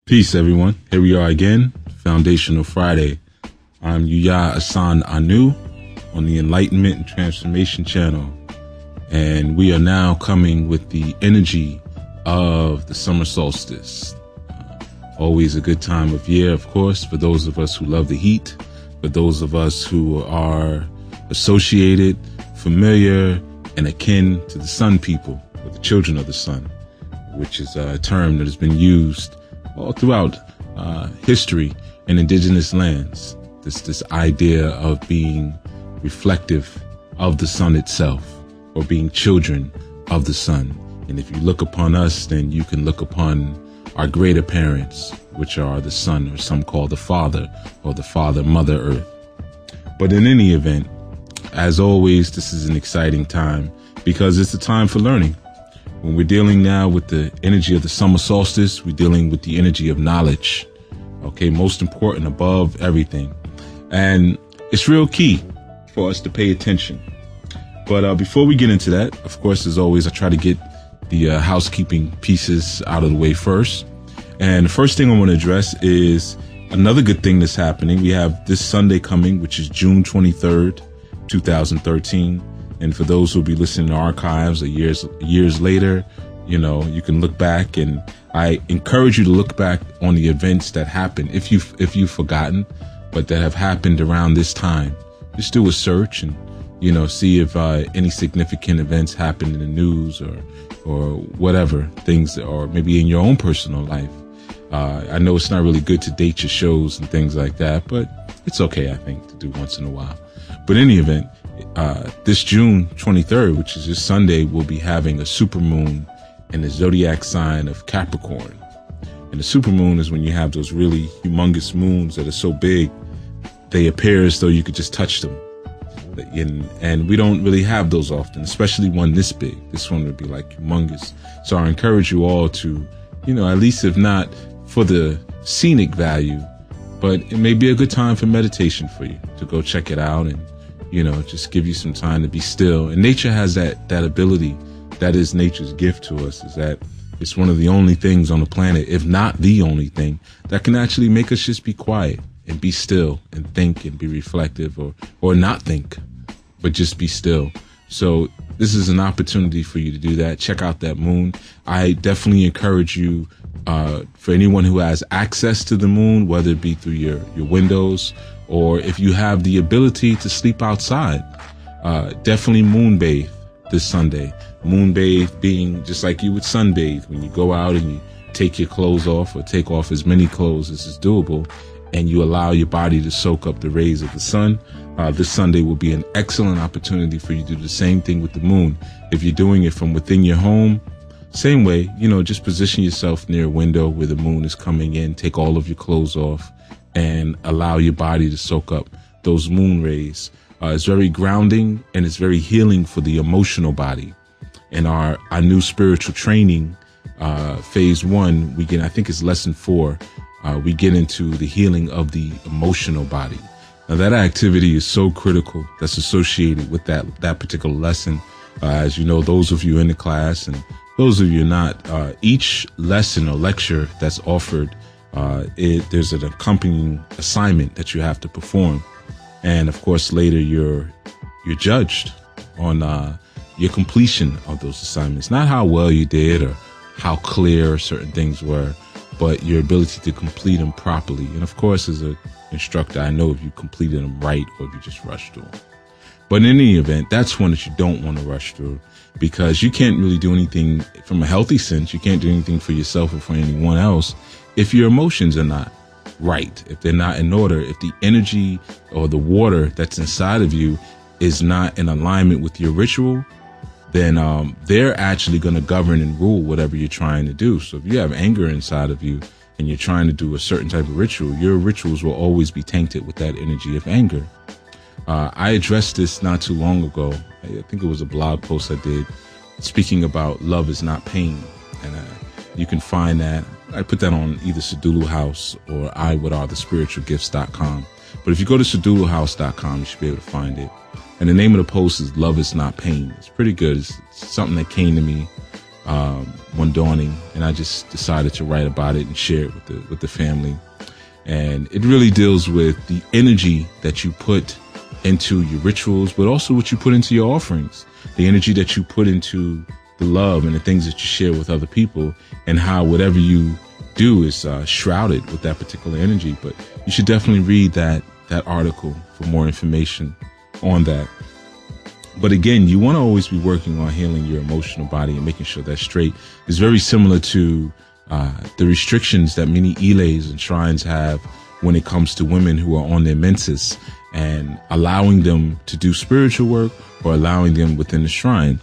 Peace, everyone. Here we are again, Foundational Friday. I'm Yuya, assaan-anu on the Enlightenment and Transformation channel. And we are now coming with the energy of the summer solstice. Always a good time of year, of course, for those of us who love the heat, for those of us who are associated, familiar, and akin to the sun people, or the children of the sun, which is a term that has been used all throughout history in indigenous lands. This idea of being reflective of the sun itself, or being children of the sun. And if you look upon us, then you can look upon our greater parents, which are the sun, or some call the father, or the father, mother earth. But in any event, as always, this is an exciting time because it's a time for learning. When we're dealing now with the energy of the summer solstice, we're dealing with the energy of knowledge. Okay, most important above everything. And it's real key for us to pay attention. But before we get into that, of course, as always, I try to get the housekeeping pieces out of the way first. And the first thing I want to address is another good thing that's happening. We have this Sunday coming, which is June 23rd, 2013. And for those who'll be listening to archives or years later, you know, you can look back, and I encourage you to look back on the events that happened, if you've forgotten, but that have happened around this time. Just do a search and, you know, see if any significant events happened in the news or whatever things, or maybe in your own personal life. I know it's not really good to date your shows and things like that, but it's okay, I think, to do once in a while. But in any event, this June 23rd, which is this Sunday, we'll be having a supermoon in the zodiac sign of Capricorn. And the supermoon is when you have those really humongous moons that are so big, they appear as though you could just touch them. And we don't really have those often, especially one this big. This one would be like humongous. So I encourage you all to, you know, at least if not for the scenic value, but it may be a good time for meditation for you to go check it out and, you know, just give you some time to be still. And nature has that ability. That is nature's gift to us, is that it's one of the only things on the planet, if not the only thing, that can actually make us just be quiet and be still and think and be reflective, or not think, but just be still. So this is an opportunity for you to do that. Check out that moon. I definitely encourage you, for anyone who has access to the moon, whether it be through your windows, or if you have the ability to sleep outside, definitely moonbathe this Sunday. Moonbathe being just like you would sunbathe, when you go out and you take your clothes off, or take off as many clothes as is doable, and you allow your body to soak up the rays of the sun. This Sunday will be an excellent opportunity for you to do the same thing with the moon. If you're doing it from within your home, same way, you know, just position yourself near a window where the moon is coming in, take all of your clothes off, and allow your body to soak up those moon rays. It's very grounding, and it's very healing for the emotional body. In our new spiritual training, phase 1, we get, I think it's lesson 4, we get into the healing of the emotional body. Now that activity is so critical, that's associated with that particular lesson. As you know, those of you in the class and those of you not, each lesson or lecture that's offered, there's an accompanying assignment that you have to perform. And of course, later you're judged on your completion of those assignments. Not how well you did or how clear certain things were, but your ability to complete them properly. And of course, as an instructor, I know if you completed them right or if you just rushed through them. But in any event, that's one that you don't want to rush through, because you can't really do anything from a healthy sense. You can't do anything for yourself or for anyone else if your emotions are not right, if they're not in order, if the energy or the water that's inside of you is not in alignment with your ritual, then they're actually going to govern and rule whatever you're trying to do. So if you have anger inside of you and you're trying to do a certain type of ritual, your rituals will always be tainted with that energy of anger. I addressed this not too long ago. I think it was a blog post I did speaking about love is not pain. And you can find that. I put that on either Sadulu House or iwhatarethespiritualgifts.com. But if you go to saduluhouse.com, you should be able to find it. And the name of the post is Love is Not Pain. It's pretty good. It's something that came to me one dawning, and I just decided to write about it and share it with the family. And it really deals with the energy that you put into your rituals, but also what you put into your offerings, the energy that you put into the love and the things that you share with other people, and how whatever you do is shrouded with that particular energy. But you should definitely read that article for more information on that. But again, you want to always be working on healing your emotional body and making sure that's straight. It's very similar to the restrictions that many ilays and shrines have when it comes to women who are on their menses, and allowing them to do spiritual work or allowing them within the shrine.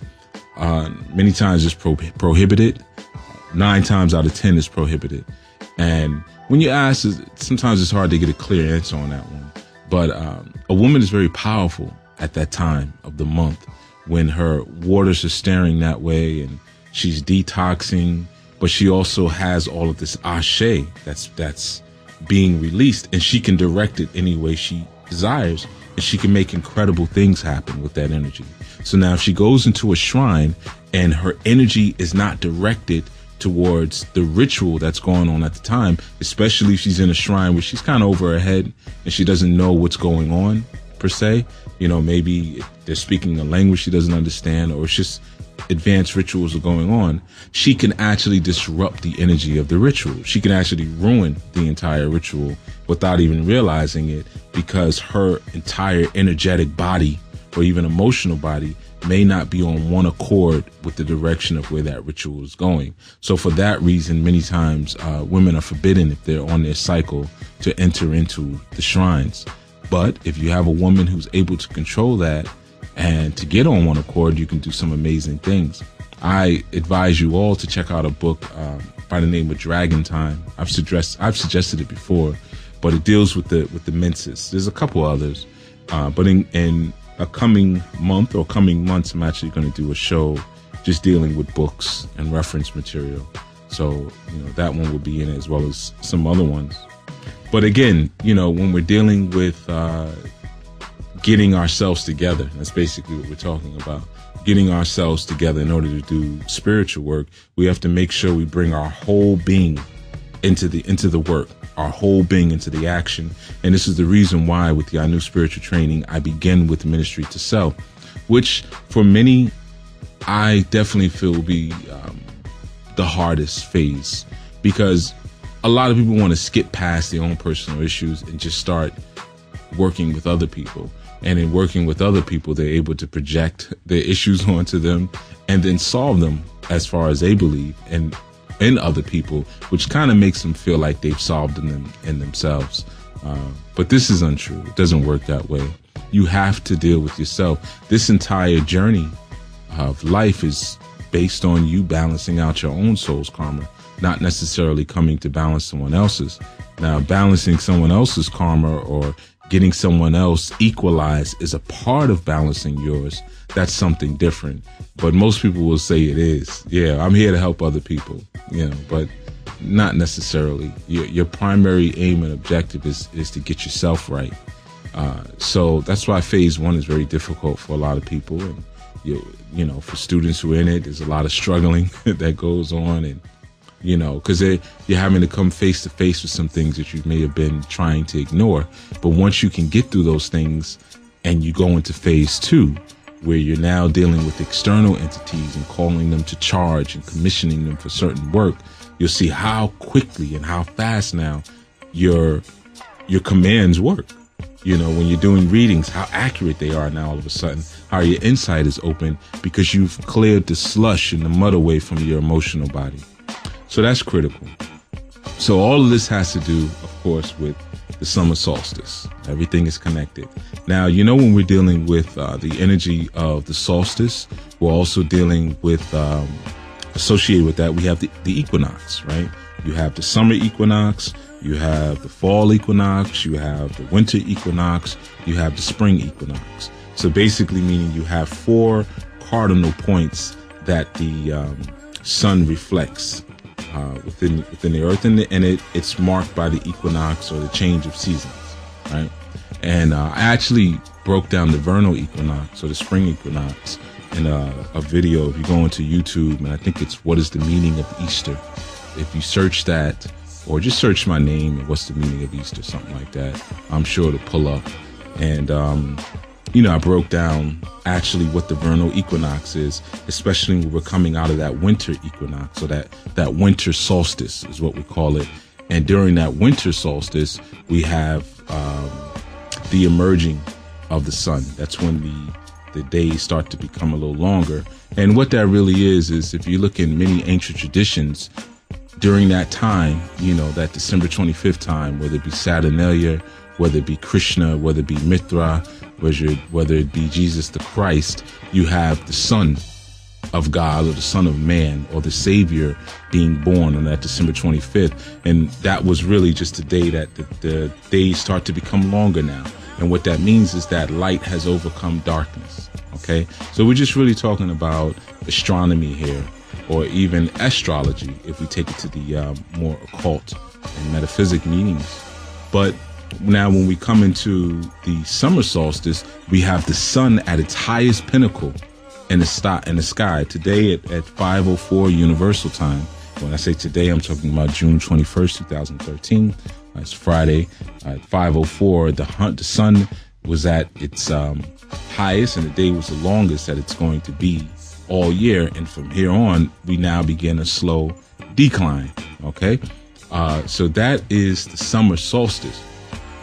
Many times it's prohibited. 9 times out of 10 is prohibited. And when you ask, sometimes it's hard to get a clear answer on that one. But a woman is very powerful at that time of the month when her waters are stirring that way and she's detoxing, but she also has all of this ashe that's being released, and she can direct it any way she desires, and she can make incredible things happen with that energy. So now if she goes into a shrine and her energy is not directed towards the ritual that's going on at the time, especially if she's in a shrine where she's kind of over her head and she doesn't know what's going on per se, maybe they're speaking a language she doesn't understand, or it's just advanced rituals are going on, she can actually disrupt the energy of the ritual. She can actually ruin the entire ritual without even realizing it, because her entire energetic body or even emotional body may not be on one accord with the direction of where that ritual is going. So for that reason, many times women are forbidden, if they're on their cycle, to enter into the shrines. But if you have a woman who's able to control that and to get on one accord, you can do some amazing things. I advise you all to check out a book by the name of Dragon Time. I've suggested it before, but it deals with the menses. There's a couple others, but in a coming month or coming months, I'm actually going to do a show just dealing with books and reference material. So that one will be in it, as well as some other ones. But again, when we're dealing with getting ourselves together, that's basically what we're talking about. Getting ourselves together in order to do spiritual work, we have to make sure we bring our whole being into the work, our whole being into the action. And this is the reason why with the Anu spiritual training, I begin with ministry to self, which for many, I definitely feel will be the hardest phase, because a lot of people want to skip past their own personal issues and just start working with other people. And in working with other people, they're able to project their issues onto them and then solve them as far as they believe and in other people, which kind of makes them feel like they've solved them in themselves. But this is untrue. It doesn't work that way. You have to deal with yourself. This entire journey of life is based on you balancing out your own soul's karma, not necessarily coming to balance someone else's. Now, balancing someone else's karma or getting someone else equalized is a part of balancing yours. That's something different. But most people will say it is. Yeah, I'm here to help other people, but not necessarily. Your primary aim and objective is to get yourself right. So that's why phase 1 is very difficult for a lot of people. And, for students who are in it, there's a lot of struggling that goes on. And, because you're having to come face to face with some things that you may have been trying to ignore. But once you can get through those things and you go into phase 2, where you're now dealing with external entities and calling them to charge and commissioning them for certain work, you'll see how quickly and how fast now your commands work. When you're doing readings, how accurate they are now all of a sudden, how your insight is open because you've cleared the slush and the mud away from your emotional body. So that's critical. So all of this has to do, of course, with the summer solstice. Everything is connected. Now, when we're dealing with the energy of the solstice, we're also dealing with, associated with that, we have the equinox, right? You have the summer equinox, you have the fall equinox, you have the winter equinox, you have the spring equinox. So basically meaning you have 4 cardinal points that the sun reflects within the earth, and it's marked by the equinox or the change of seasons, right? And I actually broke down the vernal equinox or the spring equinox in a video. If you go into YouTube, and I think it's "What is the meaning of Easter?" If you search that, or just search my name and "What's the meaning of Easter?" something like that, I'm sure it'll pull up. And I broke down actually what the vernal equinox is, especially when we're coming out of that winter equinox, so that winter solstice is what we call it. And during that winter solstice, we have the emerging of the sun. That's when the days start to become a little longer. And what that really is if you look in many ancient traditions, during that time, that December 25th time, whether it be Saturnalia, whether it be Krishna, whether it be Mithra, whether it be Jesus the Christ, you have the Son of God or the Son of Man or the Savior being born on that December 25th. And that was really just a day that the days start to become longer now. And what that means is that light has overcome darkness. Okay, so we're just really talking about astronomy here, or even astrology, if we take it to the more occult and metaphysic meanings. But now when we come into the summer solstice, we have the sun at its highest pinnacle in the sky today at 5:04 Universal Time. When I say today, I'm talking about June 21st, 2013. It's Friday at 5:04. The sun was at its highest, and the day was the longest that it's going to be all year. And from here on, we now begin a slow decline. Okay, so that is the summer solstice.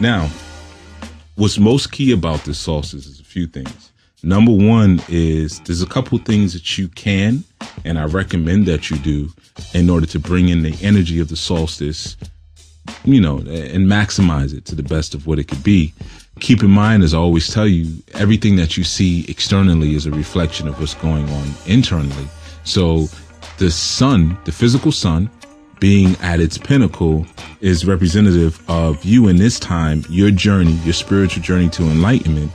Now, what's most key about this solstice is a few things. Number one is there's a couple things that you can, and I recommend that you do, in order to bring in the energy of the solstice, and maximize it to the best of what it could be. Keep in mind, as I always tell you, everything that you see externally is a reflection of what's going on internally. So the sun, the physical sun, being at its pinnacle is representative of you in this time, your journey, your spiritual journey to enlightenment,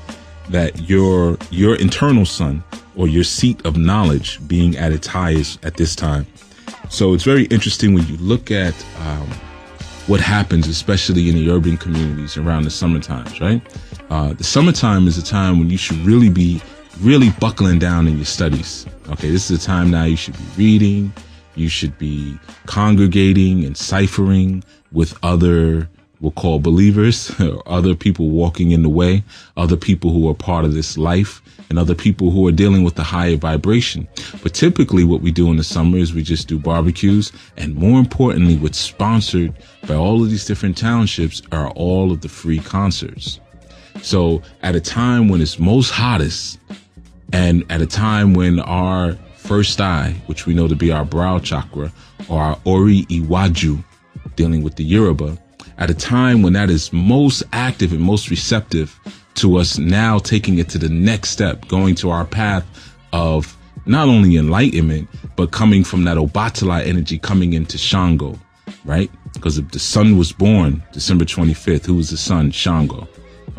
that your internal sun or your seat of knowledge being at its highest at this time. So it's very interesting when you look at what happens, especially in the urban communities around the summer times, right? The summertime is a time when you should really be buckling down in your studies. Okay, this is a time now you should be reading, you should be congregating and ciphering with other, we'll call believers, or other people walking in the way, other people who are part of this life, and other people who are dealing with the higher vibration. But typically what we do in the summer is we just do barbecues, and more importantly, what's sponsored by all of these different townships are all of the free concerts. So at a time when it's most hottest, and at a time when our first eye, which we know to be our brow chakra, or our Ori Iwaju, dealing with the Yoruba, at a time when that is most active and most receptive to us now taking it to the next step, going to our path of not only enlightenment, but coming from that Obatala energy coming into Shango, right? Because if the sun was born December 25th, who was the sun? Shango.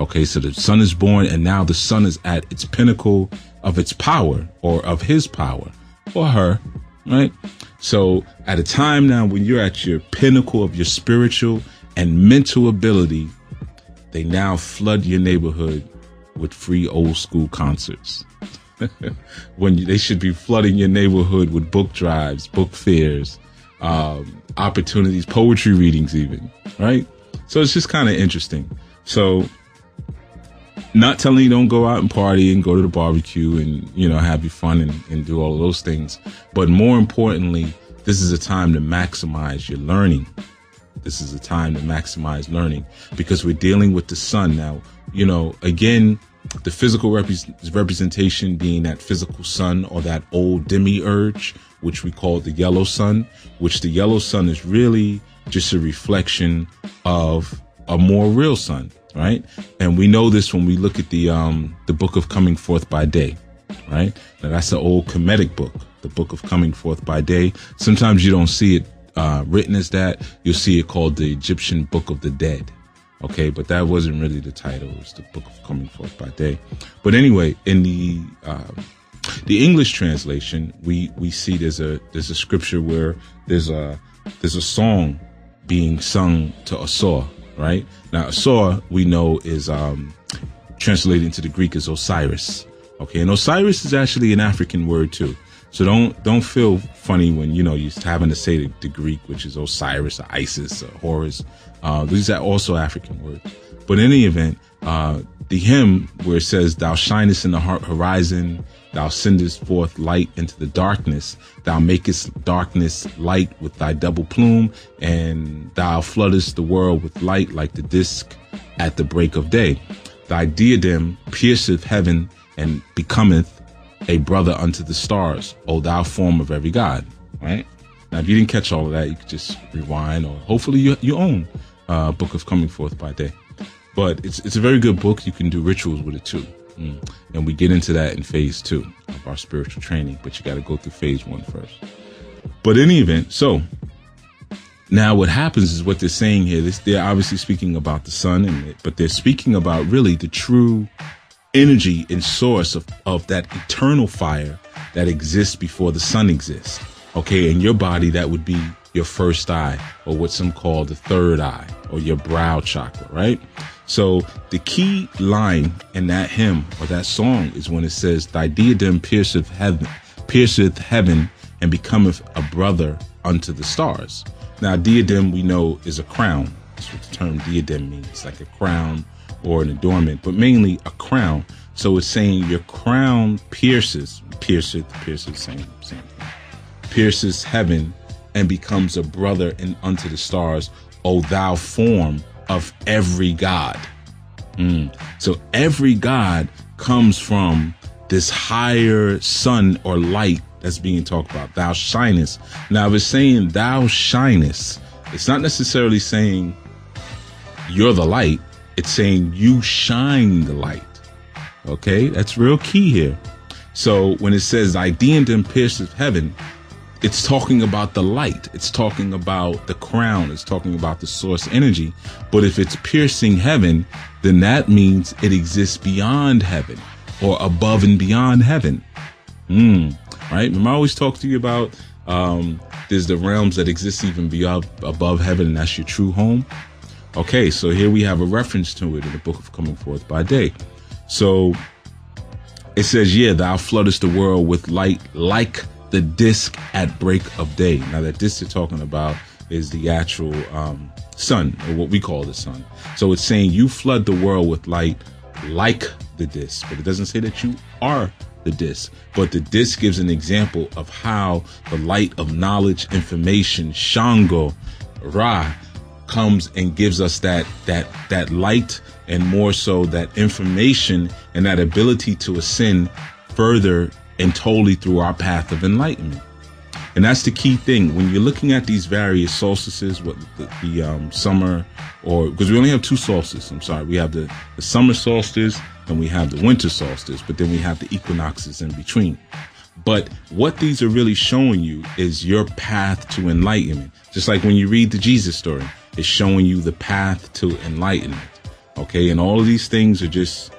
Okay, so the sun is born, and now the sun is at its pinnacle of its power, or of his power, or her, right? So at a time now when you're at your pinnacle of your spiritual and mental ability, they now flood your neighborhood with free old school concerts. When they should be flooding your neighborhood with book drives, book fairs, opportunities, poetry readings even, right? So it's just kind of interesting. So not telling you don't go out and party and go to the barbecue and, have your fun and do all of those things. But more importantly, this is a time to maximize your learning. This is a time to maximize learning because we're dealing with the sun now. Again, the physical representation being that physical sun or that old demiurge, which we call the yellow sun, which the yellow sun is really just a reflection of a more real sun, right? And we know this when we look at the book of Coming Forth by Day, right? Now that's the old Kemetic book, the book of Coming Forth by Day. Sometimes you don't see it written as that. You'll see it called the Egyptian Book of the Dead. Okay, but that wasn't really the title. It was the Book of Coming Forth by Day. But anyway, in the English translation, we see there's a scripture where there's a song being sung to Asor, right? Now Asor we know is translated into the Greek as Osiris, Okay, and Osiris is actually an African word too. So don't feel funny when, you know, you're having to say the Greek, which is Osiris or Isis or Horus. These are also African words. But in any event, the hymn where it says, thou shinest in the horizon, thou sendest forth light into the darkness, thou makest darkness light with thy double plume, and thou floodest the world with light like the disk at the break of day. Thy diadem pierceth heaven and becometh a brother unto the stars, O thou form of every god. Right? Now, if you didn't catch all of that, you could just rewind, or hopefully you own Book of Coming Forth by Day. But it's a very good book. You can do rituals with it too. And we get into that in phase 2 of our spiritual training, but you got to go through phase 1 first. But in any event, so now what happens is what they're saying here, they're obviously speaking about the sun, but they're speaking about really the true energy and source of that eternal fire that exists before the sun exists. Okay, in your body, that would be your first eye, or what some call the third eye, or your brow chakra, right? So the key line in that hymn or that song is when it says, thy diadem pierceth heaven and becometh a brother unto the stars. Now, diadem, we know, is a crown. That's what the term diadem means, like a crown or an adornment, but mainly a crown. So it's saying your crown pierces heaven and becomes a brother unto the stars, O thou form of every god. So every god comes from this higher sun or light that's being talked about. Thou shinest. Now, if it's saying thou shinest, it's not necessarily saying you're the light. It's saying you shine the light. Okay, that's real key here. So when it says thy diadem pierceth heaven, it's talking about the light. It's talking about the crown. It's talking about the source energy. But if it's piercing heaven, then that means it exists beyond heaven, or above and beyond heaven. Right? Remember, I always talk to you about there's the realms that exist even beyond, above heaven, and that's your true home. Okay, so here we have a reference to it in the Book of Coming Forth by Day. So it says, yeah, thou floodest the world with light like the disk at break of day. Now, that disk they're talking about is the actual sun, or what we call the sun. So it's saying you flood the world with light like the disk, but it doesn't say that you are the disk. But the disk gives an example of how the light of knowledge, information, Shango, Ra, comes and gives us that light, and more so that information and that ability to ascend further and totally through our path of enlightenment. And that's the key thing when you're looking at these various solstices, what the summer, or because we only have 2 solstices. I'm sorry, we have the summer solstice and we have the winter solstice, but then we have the equinoxes in between. But what these are really showing you is your path to enlightenment. Just like when you read the Jesus story, it's showing you the path to enlightenment. Okay, and all of these things are just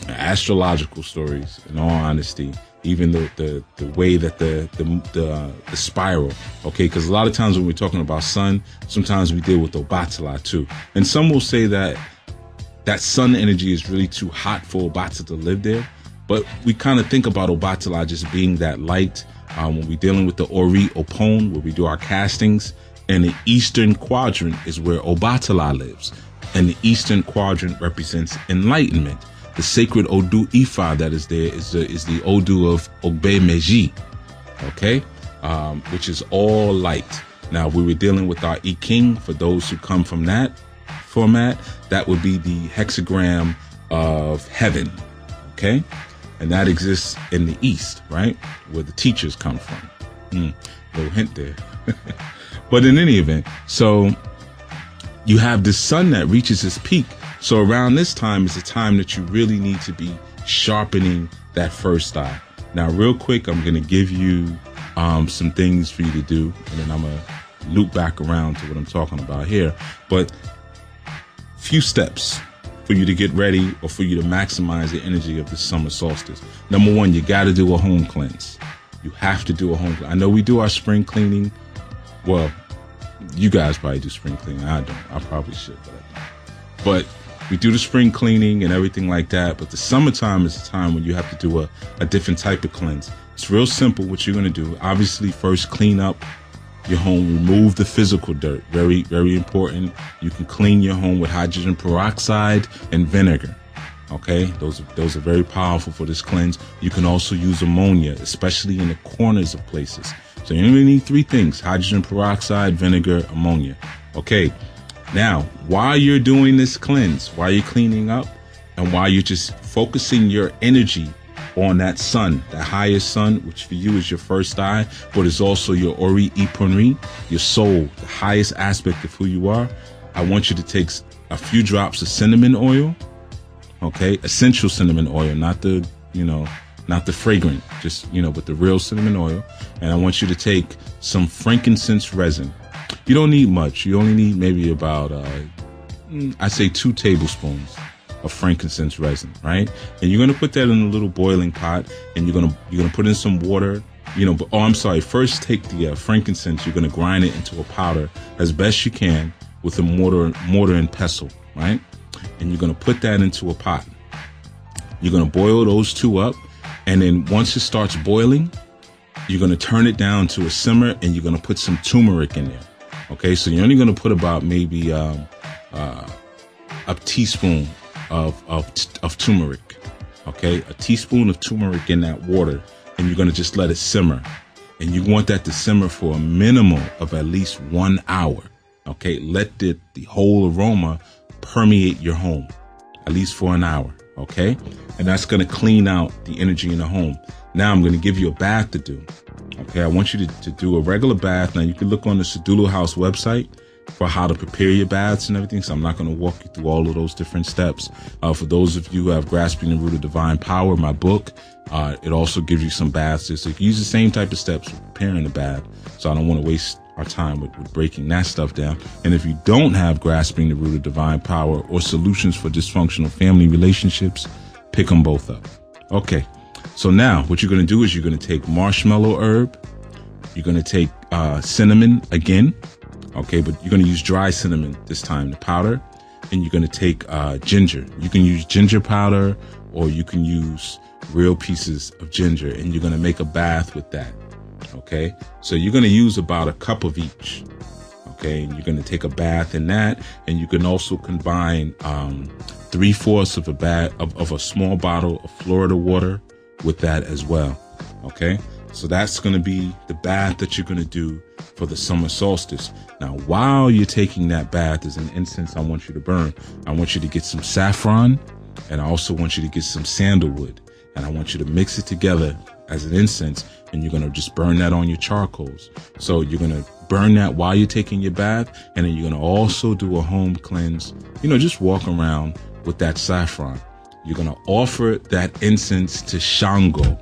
astrological stories, in all honesty. Even the way that the spiral, okay, because a lot of times when we're talking about sun, sometimes we deal with Obatala too, and some will say that sun energy is really too hot for Obata to live there, but we kind of think about Obatala just being that light. When we're dealing with the Ori Opon, where we do our castings, and the eastern quadrant is where Obatala lives, and the eastern quadrant represents enlightenment. The sacred Odu Ifa that is there is the Odu of Ogbe Meji, okay, which is all light. Now, we were dealing with our I King. For those who come from that format, that would be the hexagram of heaven, okay, and that exists in the east, right, where the teachers come from. Little hint there. But in any event, so you have the sun that reaches its peak. So around this time is the time that you really need to be sharpening that first eye. Now, real quick, I'm going to give you some things for you to do, and then I'm going to loop back around to what I'm talking about here. But few steps for you to get ready, or for you to maximize the energy of the summer solstice. Number 1, you got to do a home cleanse. You have to do a home cleanse. I know we do our spring cleaning. Well, you guys probably do spring cleaning. I don't. I probably should, but I don't. But We do the spring cleaning and everything like that, but the summertime is the time when you have to do a different type of cleanse. It's real simple what you're going to do. Obviously, first clean up your home, remove the physical dirt. Very, very important. You can clean your home with hydrogen peroxide and vinegar. Okay, those are very powerful for this cleanse. You can also use ammonia, especially in the corners of places. So you only need 3 things: hydrogen peroxide, vinegar, ammonia. Okay. Now, while you're doing this cleanse, while you're cleaning up, and while you're just focusing your energy on that sun, that highest sun, which for you is your first eye, but is also your Ori Iponri, your soul, the highest aspect of who you are, I want you to take a few drops of cinnamon oil, okay? Essential cinnamon oil, not the fragrant, just, but the real cinnamon oil. And I want you to take some frankincense resin. You don't need much. You only need maybe about, I say 2 tablespoons of frankincense resin, right? And you're going to put that in a little boiling pot, and you're going to put in some water, First take the frankincense. You're going to grind it into a powder as best you can with a mortar and pestle, right? And you're going to put that into a pot. You're going to boil those 2 up. And then once it starts boiling, you're going to turn it down to a simmer, and you're going to put some turmeric in there. Okay, so you're only going to put about maybe a teaspoon of turmeric. Okay, a teaspoon of turmeric in that water, and you're going to just let it simmer. And you want that to simmer for a minimum of at least 1 hour. Okay, let the whole aroma permeate your home, at least for an hour. Okay, and that's going to clean out the energy in the home. Now I'm going to give you a bath to do. Okay, I want you to do a regular bath. Now, you can look on the Sedulu House website for how to prepare your baths and everything. So I'm not going to walk you through all of those different steps. For those of you who have Grasping the Root of Divine Power, my book, it also gives you some baths. So you can use the same type of steps for preparing the bath. So I don't want to waste our time with breaking that stuff down. And if you don't have Grasping the Root of Divine Power or Solutions for Dysfunctional Family Relationships, pick them both up. Okay. So now what you're going to do is you're going to take marshmallow herb. You're going to take cinnamon again. Okay, but you're going to use dry cinnamon this time, the powder. And you're going to take ginger. You can use ginger powder, or you can use real pieces of ginger. And you're going to make a bath with that. Okay, so you're going to use about a cup of each. Okay, and you're going to take a bath in that. And you can also combine 3/4 of a small bottle of Florida water with that as well. Okay, so that's going to be the bath that you're going to do for the summer solstice. Now, while you're taking that bath, as an incense I want you to burn, I want you to get some saffron, and I also want you to get some sandalwood, and I want you to mix it together as an incense, and you're going to just burn that on your charcoals. So you're going to burn that while you're taking your bath, and then you're going to also do a home cleanse, just walk around with that saffron. You're going to offer that incense to Shango.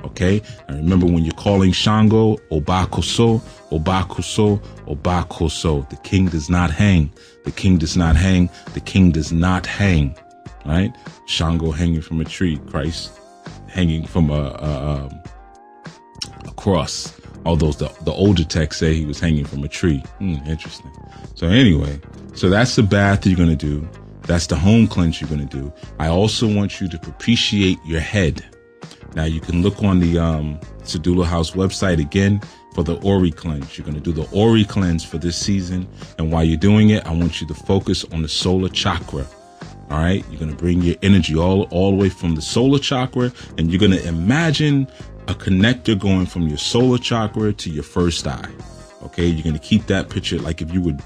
Okay. And remember, when you're calling Shango, Obakoso, Obakoso, Obakoso. The king does not hang. The king does not hang. The king does not hang. Right? Shango hanging from a tree. Christ hanging from a cross. Although the older texts say he was hanging from a tree. Interesting. So anyway, so that's the bath that you're going to do. That's the home cleanse you're going to do. I also want you to propitiate your head. Now, you can look on the Sedulu House website again for the Ori cleanse. You're going to do the Ori cleanse for this season. And while you're doing it, I want you to focus on the solar chakra. All right. You're going to bring your energy all the way from the solar chakra. And you're going to imagine a connector going from your solar chakra to your first eye. Okay. You're going to keep that picture like if you were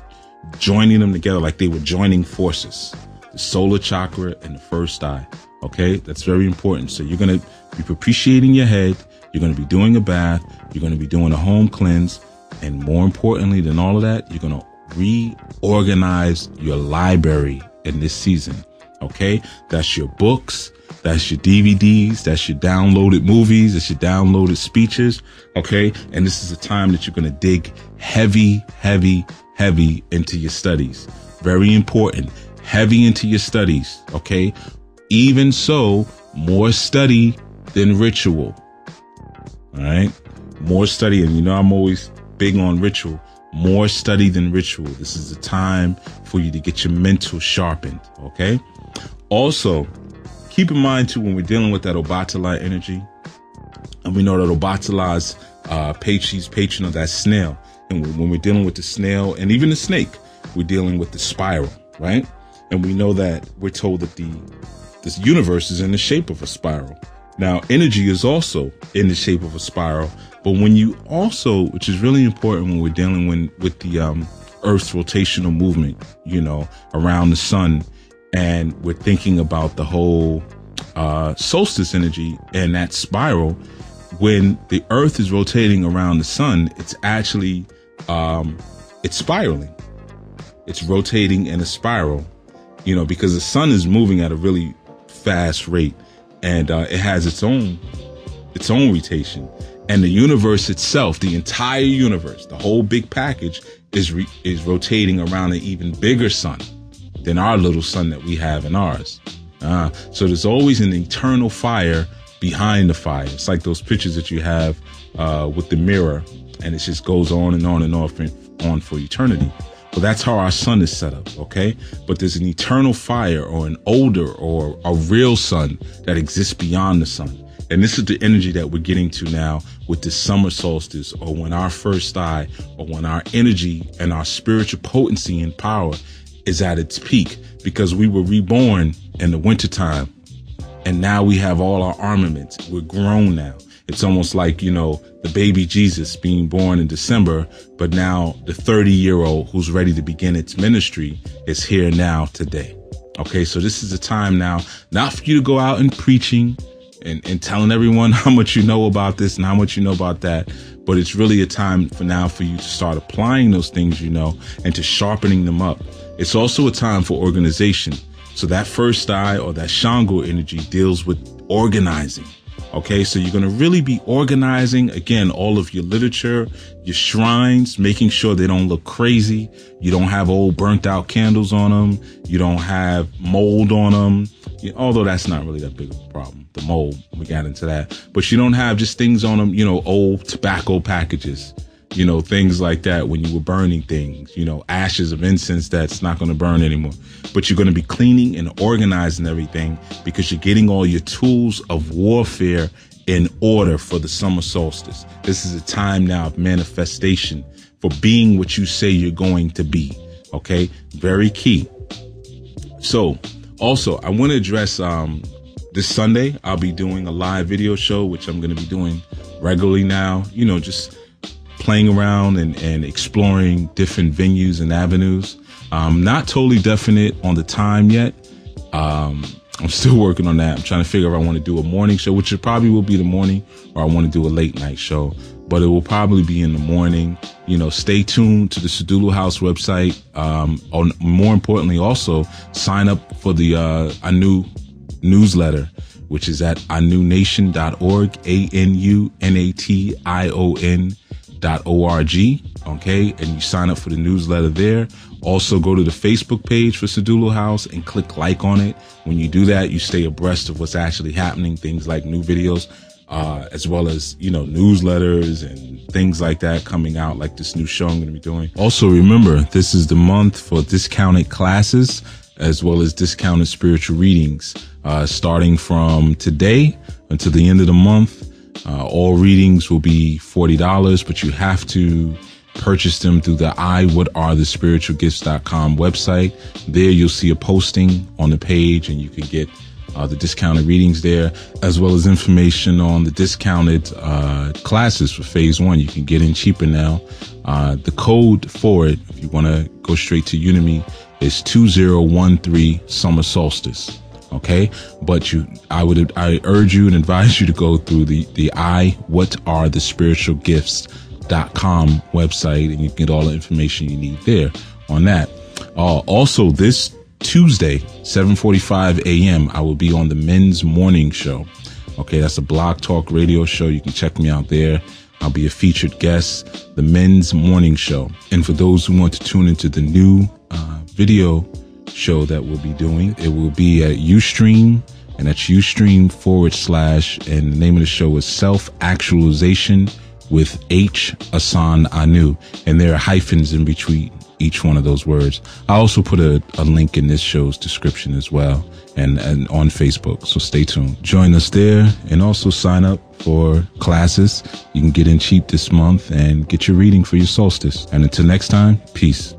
joining them together, like they were joining forces. The solar chakra and the first eye. Okay, that's very important. So you're going to be propitiating your head. You're going to be doing a bath. You're going to be doing a home cleanse. And more importantly than all of that, you're going to reorganize your library in this season. Okay, that's your books. That's your DVDs. That's your downloaded movies. That's your downloaded speeches. Okay, and this is a time that you're going to dig heavy into your studies. Very important. Heavy into your studies. Okay. Even so, more study than ritual. All right. More study. And I'm always big on ritual. More study than ritual. This is a time for you to get your mental sharpened. Okay. Also, keep in mind too, when we're dealing with that Obatala energy, and we know that Obatala is patron of that snail. And when we're dealing with the snail and even the snake, we're dealing with the spiral, right? And we know that we're told that this universe is in the shape of a spiral. Now, energy is also in the shape of a spiral. But when you also, which is really important when we're dealing with the Earth's rotational movement, around the sun, and we're thinking about the whole solstice energy and that spiral, when the Earth is rotating around the sun, it's actually, it's spiraling. It's rotating in a spiral, because the sun is moving at a really fast rate, and it has its own rotation. And the universe itself, the entire universe, the whole big package is rotating around an even bigger sun than our little sun that we have in ours. So there's always an eternal fire behind the fire. It's like those pictures that you have with the mirror, and it just goes on and on and on for eternity. Well, that's how our sun is set up, okay? But there's an eternal fire, or an older or a real sun that exists beyond the sun. And this is the energy that we're getting to now with the summer solstice, or when our first eye, or when our energy and our spiritual potency and power is at its peak, because we were reborn in the wintertime. And now we have all our armaments. We're grown now. It's almost like, the baby Jesus being born in December, but now the 30-year-old who's ready to begin its ministry is here now today. Okay, so this is a time now, not for you to go out and preaching and telling everyone how much you know about this and how much you know about that, but it's really a time for you to start applying those things and to sharpening them up. It's also a time for organization. So that first eye, or that Shango energy, deals with organizing. Okay, so you're going to really be organizing, again, all of your literature, your shrines, making sure they don't look crazy. You don't have old burnt out candles on them. You don't have mold on them, although that's not really that big of a problem. The mold, we got into that. But you don't have just things on them, old tobacco packages, things like that when you were burning things, ashes of incense that's not going to burn anymore. But you're going to be cleaning and organizing everything, because you're getting all your tools of warfare in order for the summer solstice. This is a time now of manifestation for being what you say you're going to be. Okay, very key. So also, I want to address this Sunday, I'll be doing a live video show, which I'm going to be doing regularly now, just playing around and exploring different venues and avenues. Not totally definite on the time yet. I'm still working on that. I'm trying to figure if I want to do a morning show, which it probably will be the morning, or I want to do a late night show, but it will probably be in the morning. Stay tuned to the Sadulu House website. Or more importantly, also sign up for the ANU newsletter, which is at anunation.org, ANUNATION.org. Okay, and you sign up for the newsletter there. Also, go to the Facebook page for Sadulu House and click like on it. When you do that, you stay abreast of what's actually happening, things like new videos, as well as, newsletters and things like that coming out, like this new show I'm going to be doing. Also, remember, this is the month for discounted classes as well as discounted spiritual readings, starting from today until the end of the month. All readings will be $40, but you have to purchase them through the whatarethespiritualgifts.com website. There you'll see a posting on the page, and you can get the discounted readings there, as well as information on the discounted classes for phase 1. You can get in cheaper now. The code for it, if you want to go straight to Udemy, is 2013 Summer Solstice. Okay, but I urge you and advise you to go through the whatarethespiritualgifts.com website, and you can get all the information you need there on that. Also, this Tuesday, 7:45 a.m., I will be on the Men's Morning Show. Okay, that's a blog talk radio show. You can check me out there. I'll be a featured guest, the Men's Morning Show. And for those who want to tune into the new video show that we'll be doing, it will be at Ustream, and that's Ustream / and the name of the show is Self-Actualization with H. Assaan-anu, and there are hyphens in between each one of those words. I also put a link in this show's description as well, and on Facebook. So stay tuned. Join us there, and also sign up for classes. You can get in cheap this month and get your reading for your solstice. And until next time, peace.